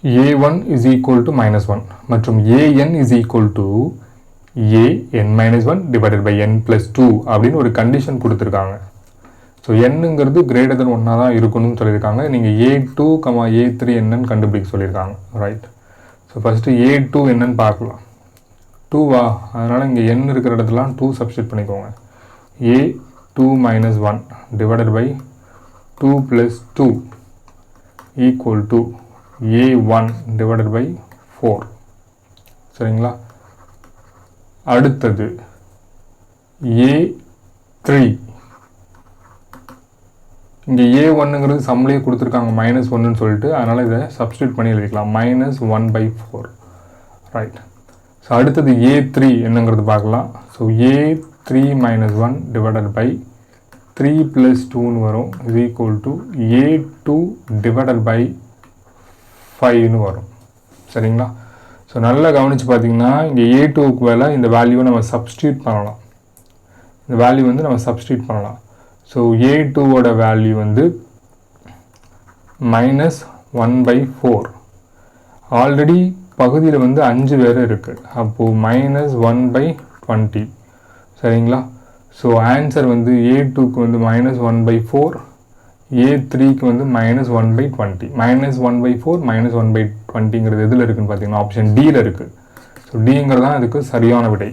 a1 is equal to minus 1 மற்றும் an is equal to an minus 1 divided by n plus 2 அப்படின்னு ஒரு condition கொடுத்துருக்காங்க. So என்னங்கிறது greater than 1 தான் இருக்கணும்னு சொல்லியிருக்காங்க. நீங்கள் a2, a3 என்னன்னு கண்டுபிடிக்க சொல்லியிருக்காங்க. ரைட். ஸோ ஃபஸ்ட்டு a2 என்னன்னு பார்க்கலாம். 2வா, அதனால் இங்கே n இருக்கிற இடத்துலாம் 2 சப்ஸ்டிட் பண்ணிக்கோங்க. a2 minus 1 divided by 2 plus 2 equal to a1 divided by 4. சரிங்களா? அடுத்தது a3. இங்கே a1ங்கிறது சம்லேயே கொடுத்துருக்காங்க -1ன்னு சொல்லிட்டு, அதனால் இதை சப்ஸ்டியூட் பண்ணி எழுதிக்கலாம். -1/4. ரைட். ஸோ அடுத்தது a3 என்னங்கிறது பார்க்கலாம். So a3 minus 1 divided by 3 plus 2ன்னு வரும் is equal to a2 divided by 5ன்னு வரும். சரிங்களா? ஸோ நல்லா கவனித்து பார்த்தீங்கன்னா இங்கே a2க்கு மேலே இந்த வேல்யூவை நம்ம சப்ஸ்டியூட் பண்ணலாம். இந்த வேல்யூ வந்து நம்ம சப்ஸ்டியூட் பண்ணலாம். ஸோ a2வோட வேல்யூ வந்து -1/4. ஆல்ரெடி பகுதியில் வந்து 5 வேறு இருக்குது. அப்போது -1/20. சரிங்களா? ஸோ ஆன்சர் வந்து a2க்கு வந்து -1/4, a3க்கு வந்து -1/20. -1/4 -1/20ங்கிறது எதில் இருக்குதுன்னு பார்த்தீங்கன்னா ஆப்ஷன் டியில் இருக்குது. ஸோ டிங்கிறது தான் இதுக்கு சரியான விடை.